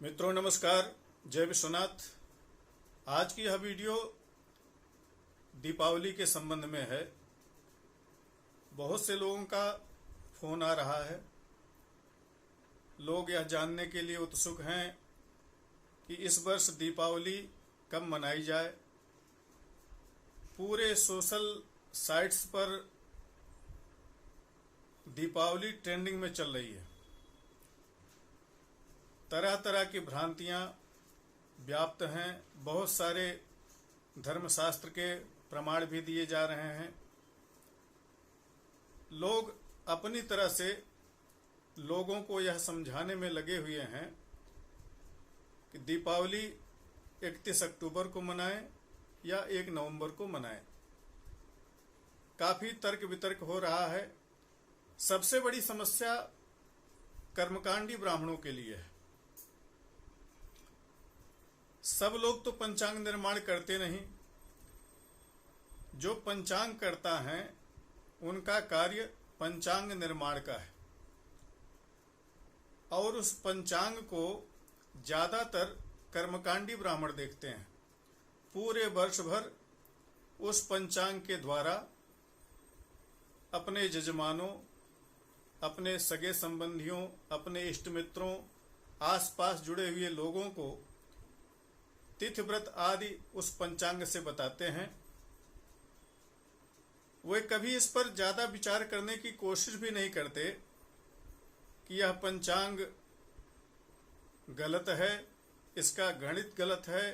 मित्रों नमस्कार, जय विश्वनाथ। आज की यह वीडियो दीपावली के संबंध में है। बहुत से लोगों का फोन आ रहा है। लोग यह जानने के लिए उत्सुक हैं कि इस वर्ष दीपावली कब मनाई जाए। पूरे सोशल साइट्स पर दीपावली ट्रेंडिंग में चल रही है। तरह तरह की भ्रांतियां व्याप्त हैं। बहुत सारे धर्मशास्त्र के प्रमाण भी दिए जा रहे हैं। लोग अपनी तरह से लोगों को यह समझाने में लगे हुए हैं कि दीपावली 31 अक्टूबर को मनाएं या 1 नवंबर को मनाएं। काफी तर्क वितर्क हो रहा है। सबसे बड़ी समस्या कर्मकांडी ब्राह्मणों के लिए है। सब लोग तो पंचांग निर्माण करते नहीं। जो पंचांग करता है उनका कार्य पंचांग निर्माण का है, और उस पंचांग को ज्यादातर कर्मकांडी ब्राह्मण देखते हैं। पूरे वर्ष भर उस पंचांग के द्वारा अपने जजमानों, अपने सगे संबंधियों, अपने इष्ट मित्रों, आसपास जुड़े हुए लोगों को तिथि व्रत आदि उस पंचांग से बताते हैं। वे कभी इस पर ज्यादा विचार करने की कोशिश भी नहीं करते कि यह पंचांग गलत है, इसका गणित गलत है,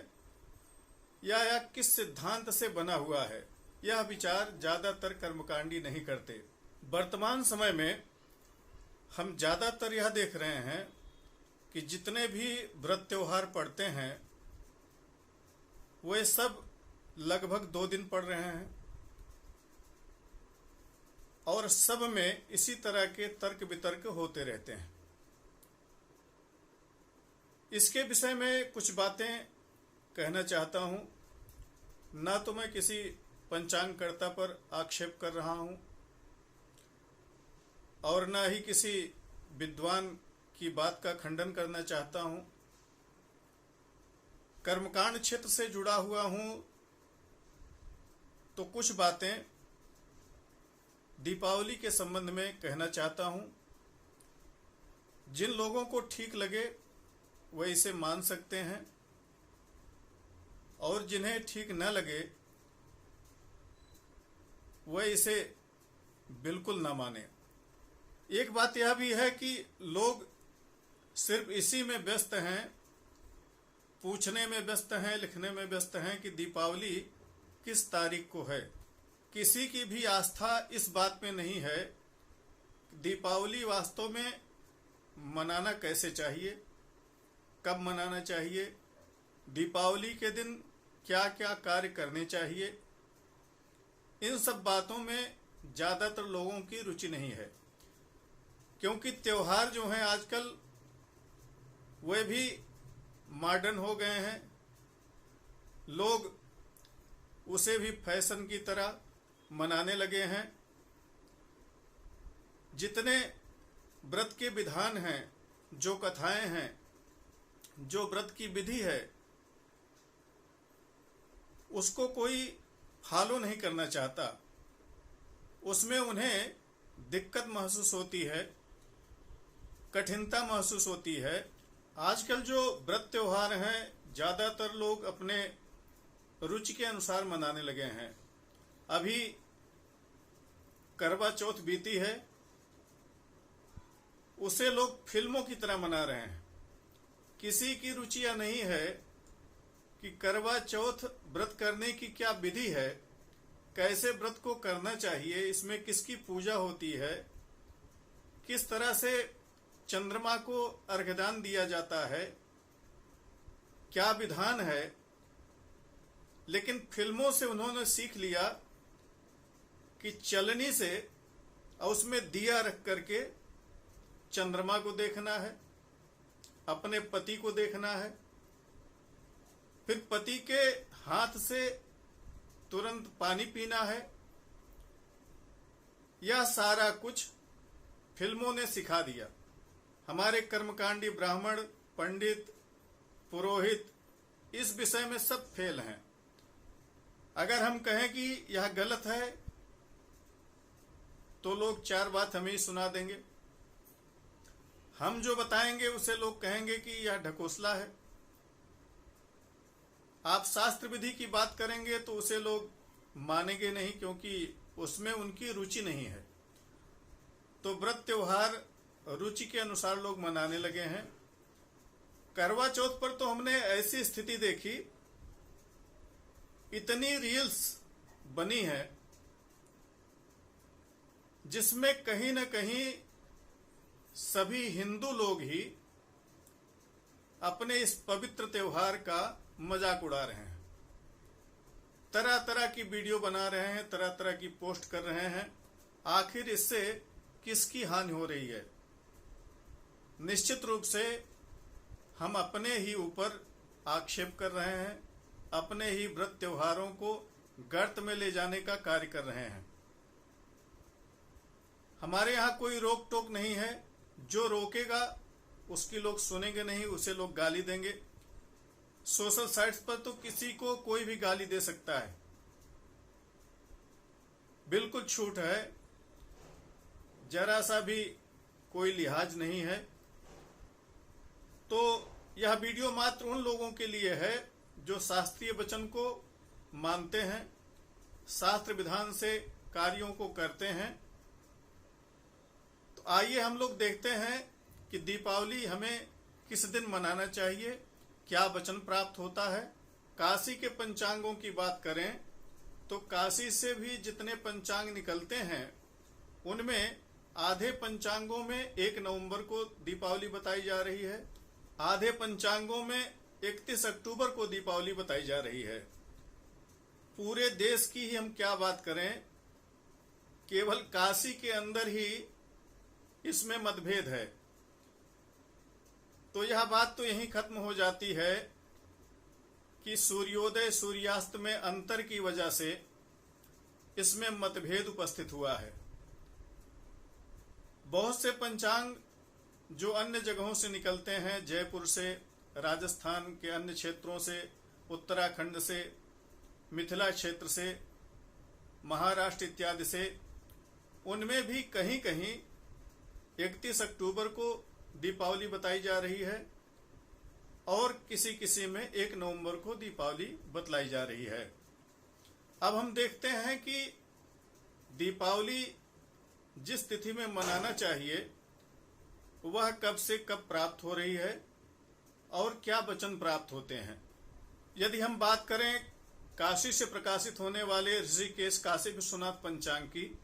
या किस सिद्धांत से बना हुआ है। यह विचार ज्यादातर कर्मकांडी नहीं करते। वर्तमान समय में हम ज्यादातर यह देख रहे हैं कि जितने भी व्रत त्योहार पड़ते हैं वे सब लगभग 2 दिन पड़ रहे हैं, और सब में इसी तरह के तर्क वितर्क होते रहते हैं। इसके विषय में कुछ बातें कहना चाहता हूं। ना तो मैं किसी पंचांगकर्ता पर आक्षेप कर रहा हूं और ना ही किसी विद्वान की बात का खंडन करना चाहता हूं। कर्मकांड क्षेत्र से जुड़ा हुआ हूं तो कुछ बातें दीपावली के संबंध में कहना चाहता हूं। जिन लोगों को ठीक लगे वह इसे मान सकते हैं, और जिन्हें ठीक न लगे वह इसे बिल्कुल न माने। एक बात यह भी है कि लोग सिर्फ इसी में व्यस्त हैं, पूछने में व्यस्त हैं, लिखने में व्यस्त हैं कि दीपावली किस तारीख को है। किसी की भी आस्था इस बात में नहीं है कि दीपावली वास्तव में मनाना कैसे चाहिए, कब मनाना चाहिए, दीपावली के दिन क्या क्या कार्य करने चाहिए। इन सब बातों में ज्यादातर लोगों की रुचि नहीं है, क्योंकि त्योहार जो हैं आजकल वे भी मॉडर्न हो गए हैं। लोग उसे भी फैशन की तरह मनाने लगे हैं। जितने व्रत के विधान हैं, जो कथाएं हैं, जो व्रत की विधि है, उसको कोई फॉलो नहीं करना चाहता। उसमें उन्हें दिक्कत महसूस होती है, कठिनता महसूस होती है। आजकल जो व्रत त्योहार हैं ज्यादातर लोग अपने रुचि के अनुसार मनाने लगे हैं। अभी करवा चौथ बीती है, उसे लोग फिल्मों की तरह मना रहे हैं। किसी की रुचि यह नहीं है कि करवा चौथ व्रत करने की क्या विधि है, कैसे व्रत को करना चाहिए, इसमें किसकी पूजा होती है, किस तरह से चंद्रमा को अर्घ्यदान दिया जाता है, क्या विधान है। लेकिन फिल्मों से उन्होंने सीख लिया कि चलनी से और उसमें दिया रख करके चंद्रमा को देखना है, अपने पति को देखना है, फिर पति के हाथ से तुरंत पानी पीना है। यह सारा कुछ फिल्मों ने सिखा दिया। हमारे कर्मकांडी ब्राह्मण, पंडित, पुरोहित, इस विषय में सब फेल हैं। अगर हम कहें कि यह गलत है तो लोग चार बात हमें ही सुना देंगे। हम जो बताएंगे उसे लोग कहेंगे कि यह ढकोसला है। आप शास्त्र विधि की बात करेंगे तो उसे लोग मानेंगे नहीं, क्योंकि उसमें उनकी रुचि नहीं है। तो व्रत त्योहार रुचि के अनुसार लोग मनाने लगे हैं। करवा चौथ पर तो हमने ऐसी स्थिति देखी, इतनी रील्स बनी है जिसमें कहीं न कहीं सभी हिंदू लोग ही अपने इस पवित्र त्योहार का मजाक उड़ा रहे हैं। तरह तरह की वीडियो बना रहे हैं, तरह तरह की पोस्ट कर रहे हैं। आखिर इससे किसकी हानि हो रही है? निश्चित रूप से हम अपने ही ऊपर आक्षेप कर रहे हैं, अपने ही व्रत त्योहारों को गर्त में ले जाने का कार्य कर रहे हैं। हमारे यहाँ कोई रोक टोक नहीं है। जो रोकेगा उसकी लोग सुनेंगे नहीं, उसे लोग गाली देंगे। सोशल साइट्स पर तो किसी को कोई भी गाली दे सकता है, बिल्कुल छूट है, जरा सा भी कोई लिहाज नहीं है। तो यह वीडियो मात्र उन लोगों के लिए है जो शास्त्रीय वचन को मानते हैं, शास्त्र विधान से कार्यों को करते हैं। तो आइए हम लोग देखते हैं कि दीपावली हमें किस दिन मनाना चाहिए, क्या वचन प्राप्त होता है। काशी के पंचांगों की बात करें तो काशी से भी जितने पंचांग निकलते हैं उनमें आधे पंचांगों में 1 नवंबर को दीपावली बताई जा रही है, आधे पंचांगों में 31 अक्टूबर को दीपावली बताई जा रही है। पूरे देश की ही हम क्या बात करें, केवल काशी के अंदर ही इसमें मतभेद है। तो यह बात तो यहीं खत्म हो जाती है कि सूर्योदय सूर्यास्त में अंतर की वजह से इसमें मतभेद उपस्थित हुआ है। बहुत से पंचांग जो अन्य जगहों से निकलते हैं, जयपुर से, राजस्थान के अन्य क्षेत्रों से, उत्तराखंड से, मिथिला क्षेत्र से, महाराष्ट्र इत्यादि से, उनमें भी कहीं कहीं 31 अक्टूबर को दीपावली बताई जा रही है और किसी किसी में 1 नवंबर को दीपावली बतलाई जा रही है। अब हम देखते हैं कि दीपावली जिस तिथि में मनाना चाहिए वह कब से कब प्राप्त हो रही है और क्या वचन प्राप्त होते हैं। यदि हम बात करें काशी से प्रकाशित होने वाले ऋषिकेश काशी विश्वनाथ पंचांग की,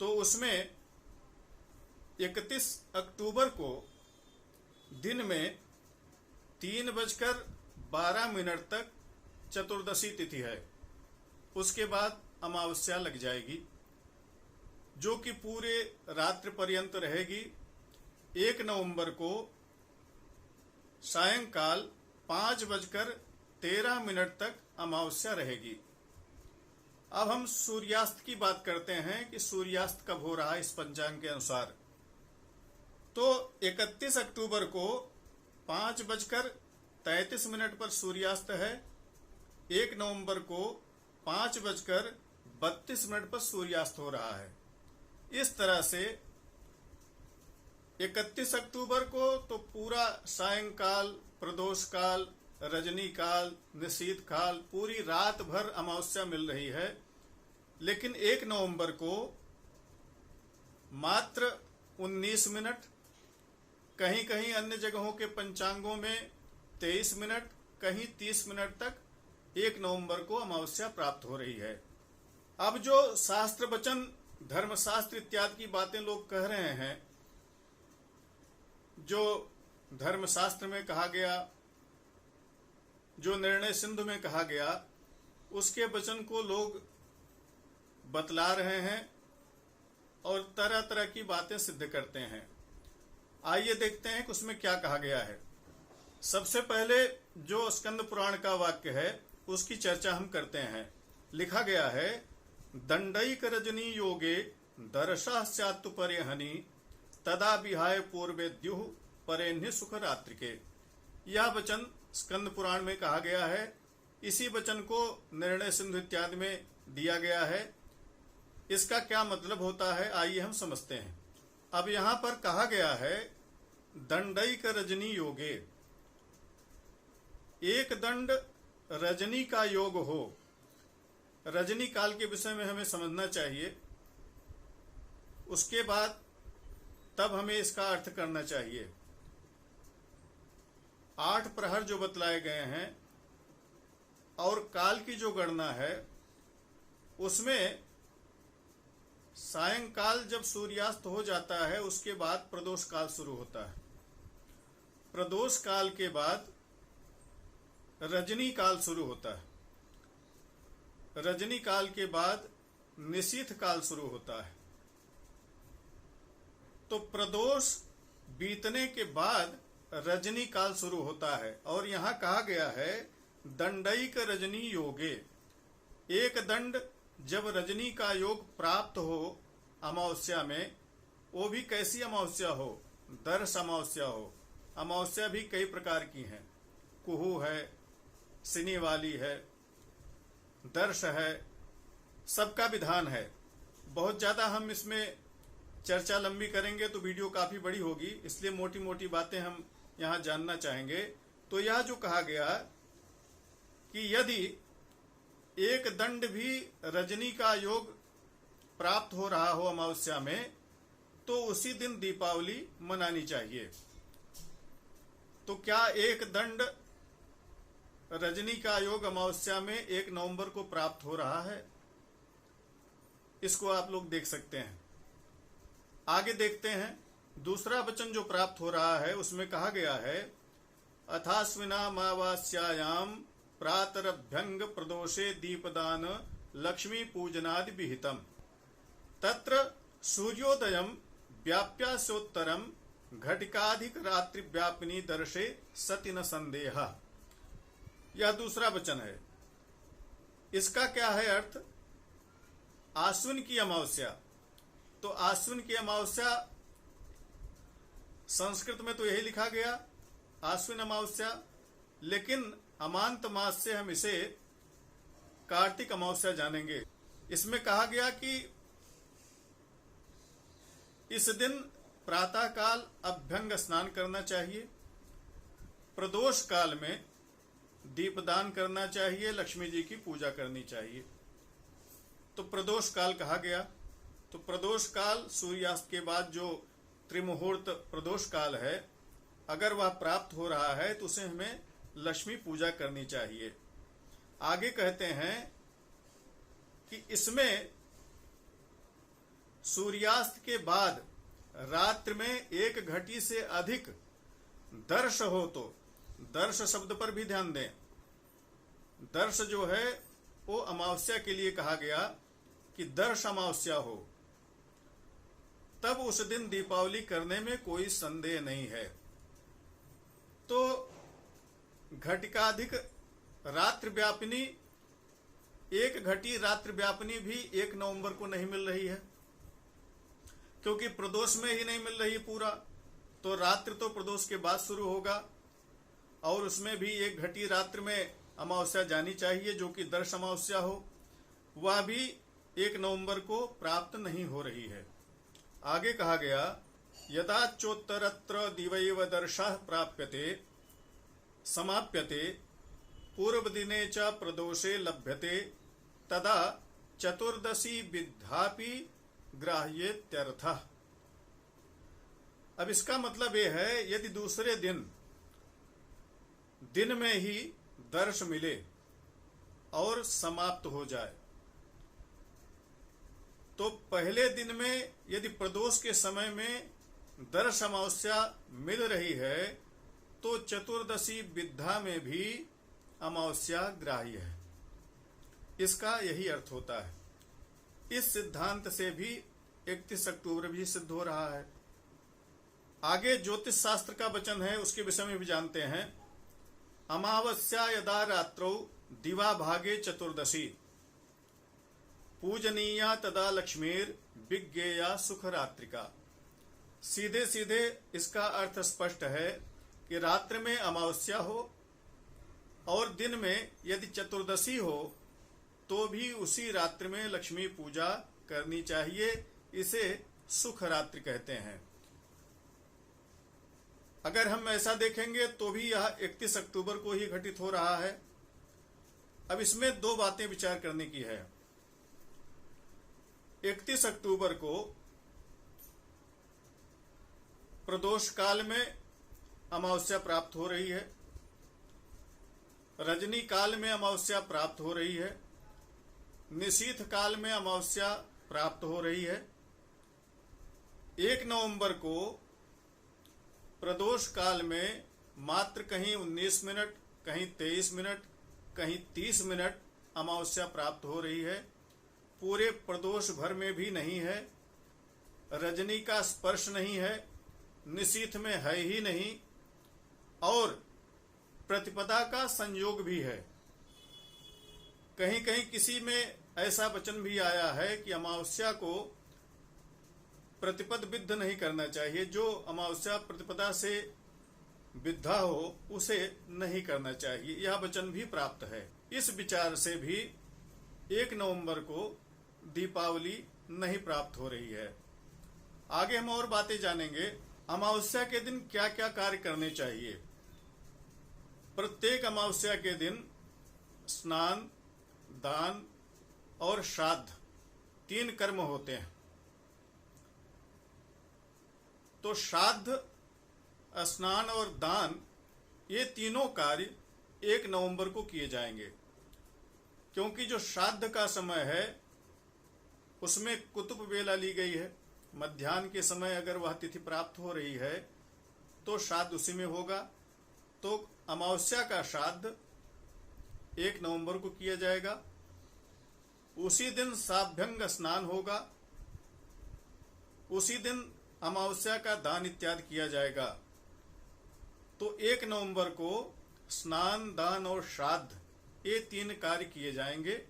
तो उसमें 31 अक्टूबर को दिन में 3:12 तक चतुर्दशी तिथि है। उसके बाद अमावस्या लग जाएगी जो कि पूरे रात्रि पर्यंत रहेगी। 1 नवंबर को सायंकाल 5:13 तक अमावस्या रहेगी। अब हम सूर्यास्त की बात करते हैं कि सूर्यास्त कब हो रहा है इस पंचांग के अनुसार। तो 31 अक्टूबर को 5:33 पर सूर्यास्त है। 1 नवंबर को 5:32 पर सूर्यास्त हो रहा है। इस तरह से 31 अक्टूबर को तो पूरा सायंकाल, प्रदोष काल, रजनी काल, निशीथ काल, पूरी रात भर अमावस्या मिल रही है। लेकिन 1 नवंबर को मात्र 19 मिनट, कहीं कहीं अन्य जगहों के पंचांगों में 23 मिनट, कहीं 30 मिनट तक 1 नवंबर को अमावस्या प्राप्त हो रही है। अब जो शास्त्र वचन, धर्मशास्त्र इत्यादि की बातें लोग कह रहे हैं, जो धर्मशास्त्र में कहा गया, जो निर्णय सिंधु में कहा गया, उसके वचन को लोग बतला रहे हैं और तरह तरह की बातें सिद्ध करते हैं। आइए देखते हैं कि उसमें क्या कहा गया है। सबसे पहले जो स्कंद पुराण का वाक्य है उसकी चर्चा हम करते हैं। लिखा गया है, दंडैक रजनी योगे दर्शा स्यात्तु परे हनि तदा विहाय पूर्वे द्युः परे सुख रात्रि के। यह वचन स्कंद पुराण में कहा गया है। इसी वचन को निर्णय सिंधु इत्यादि में दिया गया है। इसका क्या मतलब होता है, आइए हम समझते हैं। अब यहां पर कहा गया है दंडैक रजनी योगे, एक दंड रजनी का योग हो। रजनी काल के विषय में हमें समझना चाहिए, उसके बाद तब हमें इसका अर्थ करना चाहिए। 8 प्रहर जो बतलाए गए हैं और काल की जो गणना है उसमें सायंकाल जब सूर्यास्त हो जाता है उसके बाद प्रदोष काल शुरू होता है। प्रदोष काल के बाद रजनी काल शुरू होता है। रजनी काल के बाद निशीथ काल शुरू होता है। तो प्रदोष बीतने के बाद रजनी काल शुरू होता है और यहां कहा गया है दंडैक रजनी योगे, एक दंड जब रजनी का योग प्राप्त हो अमावस्या में, वो भी कैसी अमावस्या हो, दर्श अमावस्या हो। अमावस्या भी कई प्रकार की हैं, कुहू है, सिनी वाली है, दर्श है, सबका विधान है। बहुत ज्यादा हम इसमें चर्चा लंबी करेंगे तो वीडियो काफी बड़ी होगी, इसलिए मोटी मोटी बातें हम यहां जानना चाहेंगे। तो यह जो कहा गया कि यदि एक दंड भी रजनी का योग प्राप्त हो रहा हो अमावस्या में, तो उसी दिन दीपावली मनानी चाहिए। तो क्या एक दंड रजनी का योग अमावस्या में 1 नवंबर को प्राप्त हो रहा है? इसको आप लोग देख सकते हैं। आगे देखते हैं, दूसरा वचन जो प्राप्त हो रहा है उसमें कहा गया है अथास्विनामावास्यायाम प्रातरभ्यंग प्रदोषे दीपदान लक्ष्मी पूजनादि विहितम तत्र सूर्योदयम व्याप्यास्योत्तरम घटिकाधिक रात्रि व्यापिनी दर्शे सति न संदेह। यह दूसरा वचन है। इसका क्या है अर्थ? आश्विन की अमावस्या। तो आश्विन की अमावस्या संस्कृत में तो यही लिखा गया आश्विन अमावस्या, लेकिन अमांत मास से हम इसे कार्तिक अमावस्या जानेंगे। इसमें कहा गया कि इस दिन प्रातः काल अभ्यंग स्नान करना चाहिए, प्रदोष काल में दीपदान करना चाहिए, लक्ष्मी जी की पूजा करनी चाहिए। तो प्रदोष काल कहा गया। तो प्रदोष काल सूर्यास्त के बाद जो त्रिमुहूर्त प्रदोष काल है, अगर वह प्राप्त हो रहा है तो उसे हमें लक्ष्मी पूजा करनी चाहिए। आगे कहते हैं कि इसमें सूर्यास्त के बाद रात्रि में 1 घटी से अधिक दर्श हो, तो दर्श शब्द पर भी ध्यान दें। दर्श जो है वो अमावस्या के लिए कहा गया कि दर्श अमावस्या हो, तब उस दिन दीपावली करने में कोई संदेह नहीं है। तो घटिकाधिक रात्रि व्यापिनी, 1 घटी रात्रि व्यापिनी भी 1 नवंबर को नहीं मिल रही है, क्योंकि प्रदोष में ही नहीं मिल रही पूरा। तो रात्रि तो प्रदोष के बाद शुरू होगा और उसमें भी 1 घटी रात्रि में अमावस्या जानी चाहिए जो कि दर्श अमावस्या हो, वह भी 1 नवंबर को प्राप्त नहीं हो रही है। आगे कहा गया यदा चोत्तरत्र दिवैव दर्शः प्राप्यते समाप्यते पूर्व दिने च प्रदोषे लभ्यते तदा चतुर्दशी विद्धापि ग्राह्येत्यर्थः। अब इसका मतलब यह है यदि दूसरे दिन में ही दर्श मिले और समाप्त हो जाए, तो पहले दिन में यदि प्रदोष के समय में दर्श अमावस्या मिल रही है तो चतुर्दशी विद्या में भी अमावस्या ग्राह्य है। इसका यही अर्थ होता है। इस सिद्धांत से भी 31 अक्टूबर भी सिद्ध हो रहा है। आगे ज्योतिष शास्त्र का वचन है, उसके विषय में भी जानते हैं। अमावस्या यदा रात्रौ दिवा भागे चतुर्दशी पूजनीया तदा लक्ष्मीर विज्ञेया सुख रात्रिका। सीधे सीधे इसका अर्थ स्पष्ट है कि रात्रि में अमावस्या हो और दिन में यदि चतुर्दशी हो तो भी उसी रात्रि में लक्ष्मी पूजा करनी चाहिए। इसे सुख रात्रि कहते हैं। अगर हम ऐसा देखेंगे तो भी यह 31 अक्टूबर को ही घटित हो रहा है। अब इसमें दो बातें विचार करने की है। 31 अक्टूबर को प्रदोष काल में अमावस्या प्राप्त हो रही है, रजनी काल में अमावस्या प्राप्त हो रही है, निशीथ काल में अमावस्या प्राप्त हो रही है। 1 नवंबर को प्रदोष काल में मात्र कहीं 19 मिनट, कहीं 23 मिनट, कहीं 30 मिनट अमावस्या प्राप्त हो रही है। पूरे प्रदोष भर में भी नहीं है, रजनी का स्पर्श नहीं है, निशीथ में है ही नहीं, और प्रतिपदा का संयोग भी है। कहीं कहीं किसी में ऐसा वचन भी आया है कि अमावस्या को प्रतिपद विद्ध नहीं करना चाहिए। जो अमावस्या प्रतिपदा से विद्धा हो उसे नहीं करना चाहिए, यह वचन भी प्राप्त है। इस विचार से भी 1 नवंबर को दीपावली नहीं प्राप्त हो रही है। आगे हम और बातें जानेंगे। अमावस्या के दिन क्या क्या कार्य करने चाहिए। प्रत्येक अमावस्या के दिन स्नान, दान और श्राद्ध 3 कर्म होते हैं। तो श्राद्ध, स्नान और दान ये तीनों कार्य 1 नवंबर को किए जाएंगे, क्योंकि जो श्राद्ध का समय है उसमें कुतुब वेला ली गई है। मध्याह्न के समय अगर वह तिथि प्राप्त हो रही है तो श्राद्ध उसी में होगा। तो अमावस्या का श्राद्ध 1 नवंबर को किया जाएगा। उसी दिन साभ्यंग स्नान होगा, उसी दिन अमावस्या का दान इत्यादि किया जाएगा। तो 1 नवंबर को स्नान, दान और श्राद्ध ये 3 कार्य किए जाएंगे।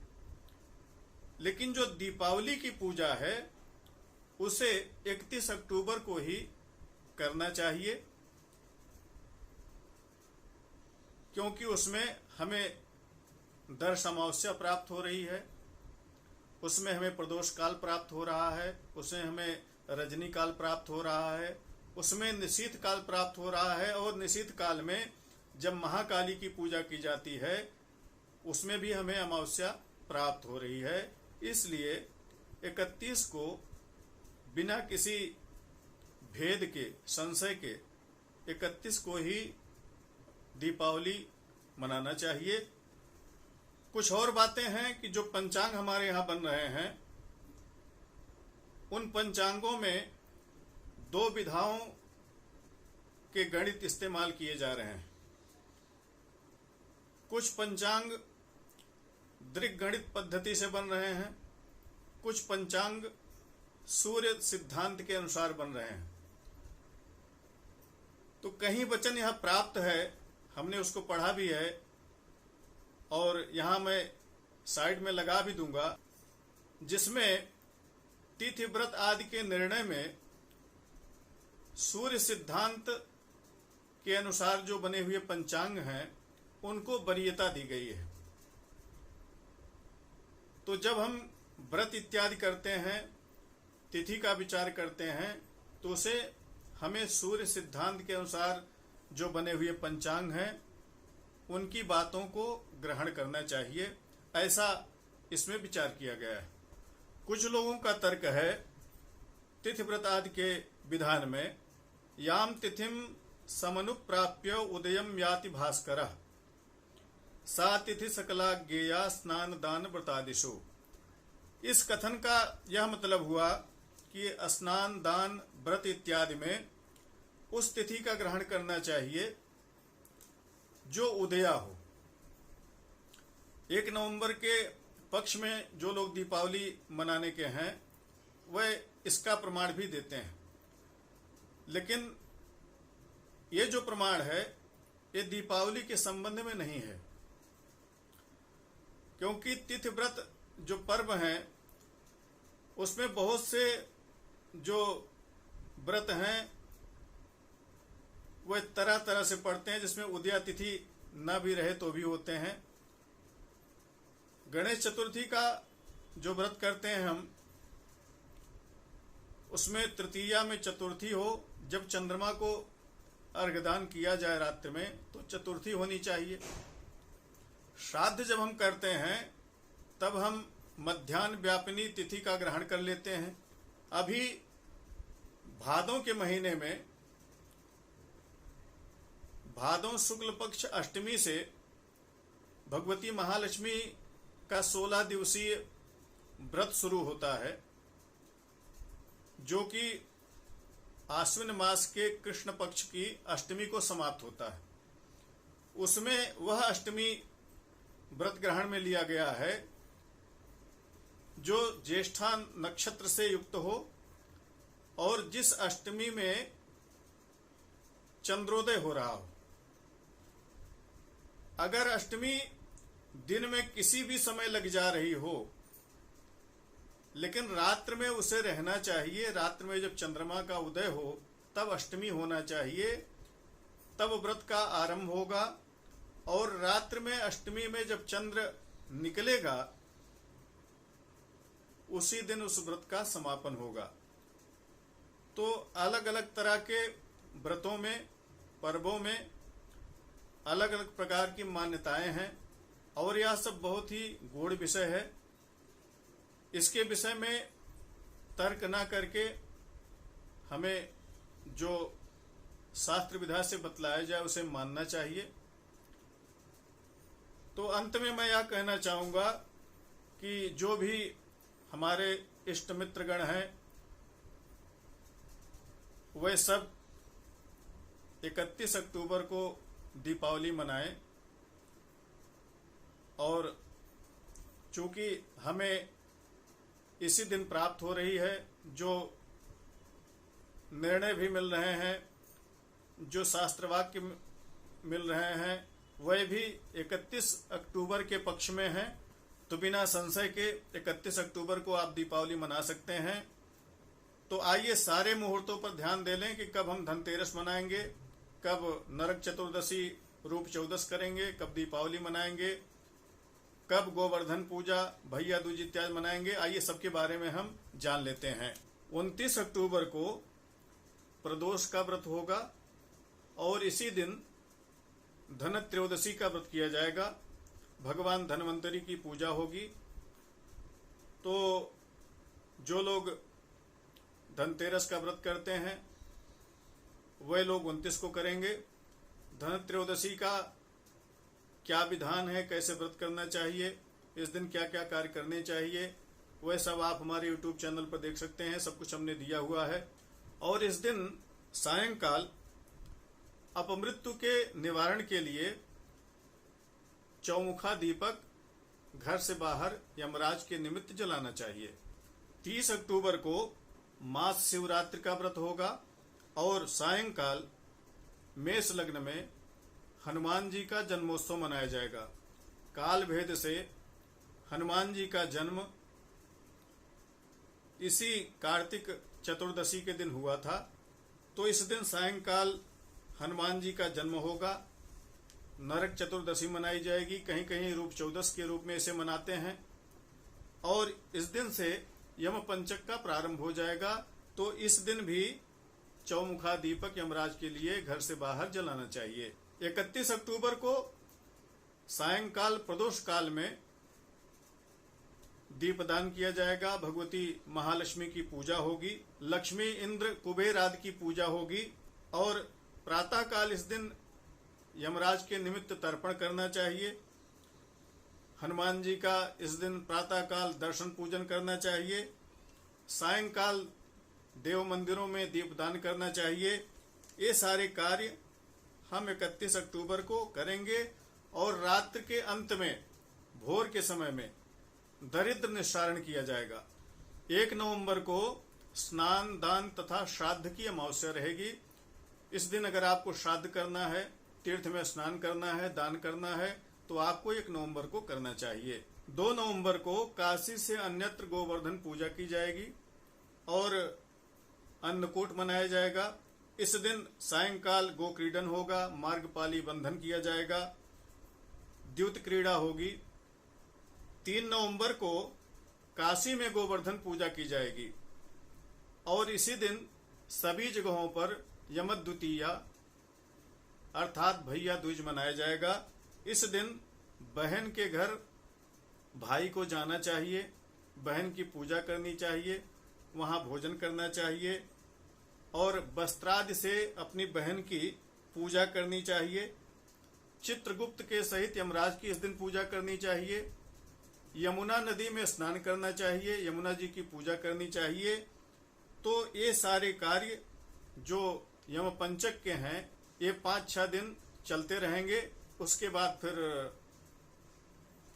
लेकिन जो दीपावली की पूजा है उसे 31 अक्टूबर को ही करना चाहिए, क्योंकि उसमें हमें दर्श अमावस्या प्राप्त हो रही है, उसमें हमें प्रदोष काल प्राप्त हो रहा है, उसमें हमें रजनी काल प्राप्त हो रहा है, उसमें निशीथ काल प्राप्त हो रहा है। और निशीथ काल में जब महाकाली की पूजा की जाती है उसमें भी हमें अमावस्या प्राप्त हो रही है। इसलिए 31 को बिना किसी भेद के, संशय के 31 को ही दीपावली मनाना चाहिए। कुछ और बातें हैं कि जो पंचांग हमारे यहाँ बन रहे हैं उन पंचांगों में 2 विधाओं के गणित इस्तेमाल किए जा रहे हैं। कुछ पंचांग दृक गणित पद्धति से बन रहे हैं, कुछ पंचांग सूर्य सिद्धांत के अनुसार बन रहे हैं। तो कहीं वचन यह प्राप्त है, हमने उसको पढ़ा भी है और यहां मैं साइड में लगा भी दूंगा, जिसमें तिथि व्रत आदि के निर्णय में सूर्य सिद्धांत के अनुसार जो बने हुए पंचांग हैं उनको वरीयता दी गई है। तो जब हम व्रत इत्यादि करते हैं, तिथि का विचार करते हैं, तो उसे हमें सूर्य सिद्धांत के अनुसार जो बने हुए पंचांग हैं उनकी बातों को ग्रहण करना चाहिए, ऐसा इसमें विचार किया गया है। कुछ लोगों का तर्क है तिथि व्रत आदि के विधान में याम तिथिम समनुप्राप्य उदयम याति भास्करः सा तिथि सकला ज्ञेया स्नान दान व्रतादिषु। इस कथन का यह मतलब हुआ कि स्नान, दान, व्रत इत्यादि में उस तिथि का ग्रहण करना चाहिए जो उदया हो। 1 नवंबर के पक्ष में जो लोग दीपावली मनाने के हैं वह इसका प्रमाण भी देते हैं, लेकिन ये जो प्रमाण है ये दीपावली के संबंध में नहीं है, क्योंकि तिथि व्रत जो पर्व हैं उसमें बहुत से जो व्रत हैं वह तरह तरह से पढ़ते हैं, जिसमें उदया तिथि न भी रहे तो भी होते हैं। गणेश चतुर्थी का जो व्रत करते हैं हम, उसमें तृतीया में चतुर्थी हो, जब चंद्रमा को अर्घदान किया जाए रात्रि में, तो चतुर्थी होनी चाहिए। श्राद्ध जब हम करते हैं तब हम मध्याह्न व्यापिनी तिथि का ग्रहण कर लेते हैं। अभी भादों के महीने में भादों शुक्ल पक्ष अष्टमी से भगवती महालक्ष्मी का 16 दिवसीय व्रत शुरू होता है, जो कि आश्विन मास के कृष्ण पक्ष की अष्टमी को समाप्त होता है। उसमें वह अष्टमी व्रत ग्रहण में लिया गया है जो ज्येष्ठा नक्षत्र से युक्त हो और जिस अष्टमी में चंद्रोदय हो रहा हो। अगर अष्टमी दिन में किसी भी समय लग जा रही हो, लेकिन रात्र में उसे रहना चाहिए, रात्र में जब चंद्रमा का उदय हो तब अष्टमी होना चाहिए, तब व्रत का आरंभ होगा। और रात्र में अष्टमी में जब चंद्र निकलेगा, उसी दिन उस व्रत का समापन होगा। तो अलग अलग तरह के व्रतों में, पर्वों में अलग अलग प्रकार की मान्यताएं हैं और यह सब बहुत ही गूढ़ विषय है। इसके विषय में तर्क ना करके हमें जो शास्त्र विधा से बतलाया जाए उसे मानना चाहिए। तो अंत में मैं यह कहना चाहूँगा कि जो भी हमारे इष्ट मित्रगण हैं, वे सब 31 अक्टूबर को दीपावली मनाएं। और चूंकि हमें इसी दिन प्राप्त हो रही है, जो निर्णय भी मिल रहे हैं, जो शास्त्र वाक्य मिल रहे हैं, वह भी 31 अक्टूबर के पक्ष में हैं। तो बिना संशय के 31 अक्टूबर को आप दीपावली मना सकते हैं। तो आइए सारे मुहूर्तों पर ध्यान दे लें कि कब हम धनतेरस मनाएंगे, कब नरक चतुर्दशी रूप चौदस करेंगे, कब दीपावली मनाएंगे, कब गोवर्धन पूजा, भैया दूज इत्यादि मनाएंगे। आइए सबके बारे में हम जान लेते हैं। 29 अक्टूबर को प्रदोष का व्रत होगा और इसी दिन धन त्रयोदशी का व्रत किया जाएगा। भगवान धन्वंतरी की पूजा होगी। तो जो लोग धनतेरस का व्रत करते हैं वह लोग 29 को करेंगे। धन त्रयोदशी का क्या विधान है, कैसे व्रत करना चाहिए, इस दिन क्या क्या कार्य करने चाहिए, वह सब आप हमारे YouTube चैनल पर देख सकते हैं। सब कुछ हमने दिया हुआ है। और इस दिन सायंकाल अपमृत्यु के निवारण के लिए चौमुखा दीपक घर से बाहर यमराज के निमित्त जलाना चाहिए। 30 अक्टूबर को मास शिवरात्रि का व्रत होगा और सायंकाल मेष लग्न में हनुमान जी का जन्मोत्सव मनाया जाएगा। काल भेद से हनुमान जी का जन्म इसी कार्तिक चतुर्दशी के दिन हुआ था। तो इस दिन सायंकाल हनुमान जी का जन्म होगा। नरक चतुर्दशी मनाई जाएगी, कहीं कहीं रूप चौदस के रूप में इसे मनाते हैं। और इस दिन से यम पंचक का प्रारंभ हो जाएगा। तो इस दिन भी चौमुखा दीपक यमराज के लिए घर से बाहर जलाना चाहिए। 31 अक्टूबर को सायंकाल प्रदोष काल में दीपदान किया जाएगा। भगवती महालक्ष्मी की पूजा होगी, लक्ष्मी इंद्र कुबेर आदि की पूजा होगी। और प्रातः काल इस दिन यमराज के निमित्त तर्पण करना चाहिए। हनुमान जी का इस दिन प्रातः काल दर्शन पूजन करना चाहिए। सायंकाल देव मंदिरों में दीपदान करना चाहिए। ये सारे कार्य हम 31 अक्टूबर को करेंगे। और रात्र के अंत में भोर के समय में दरिद्र निस्तारण किया जाएगा। 1 नवंबर को स्नान दान तथा श्राद्ध की अमावस्या रहेगी। इस दिन अगर आपको श्राद्ध करना है, तीर्थ में स्नान करना है, दान करना है, तो आपको 1 नवंबर को करना चाहिए। 2 नवंबर को काशी से अन्यत्र गोवर्धन पूजा की जाएगी और अन्नकूट मनाया जाएगा। इस दिन सायंकाल गोक्रीडन होगा, मार्गपाली बंधन किया जाएगा, द्युत क्रीड़ा होगी। 3 नवंबर को काशी में गोवर्धन पूजा की जाएगी और इसी दिन सभी जगहों पर यमद्वितीया अर्थात भैया दूज मनाया जाएगा। इस दिन बहन के घर भाई को जाना चाहिए, बहन की पूजा करनी चाहिए, वहां भोजन करना चाहिए और वस्त्रादि से अपनी बहन की पूजा करनी चाहिए। चित्रगुप्त के सहित यमराज की इस दिन पूजा करनी चाहिए। यमुना नदी में स्नान करना चाहिए, यमुना जी की पूजा करनी चाहिए। तो ये सारे कार्य जो यम पंचक के हैं ये 5-6 दिन चलते रहेंगे। उसके बाद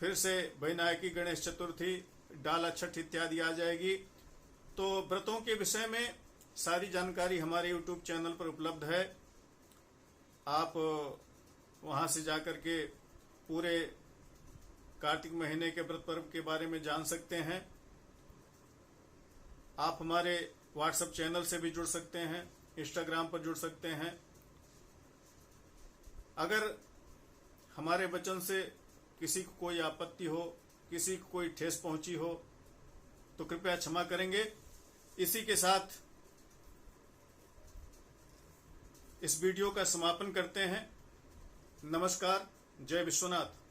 फिर से वैनायकी, गणेश चतुर्थी, डाला छठ इत्यादि आ जाएगी। तो व्रतों के विषय में सारी जानकारी हमारे YouTube चैनल पर उपलब्ध है। आप वहां से जाकर के पूरे कार्तिक महीने के व्रत पर्व के बारे में जान सकते हैं। आप हमारे व्हाट्सएप चैनल से भी जुड़ सकते हैं, इंस्टाग्राम पर जुड़ सकते हैं। अगर हमारे वचन से किसी को कोई आपत्ति हो, किसी को कोई ठेस पहुंची हो तो कृपया क्षमा करेंगे। इसी के साथ इस वीडियो का समापन करते हैं। नमस्कार, जय विश्वनाथ।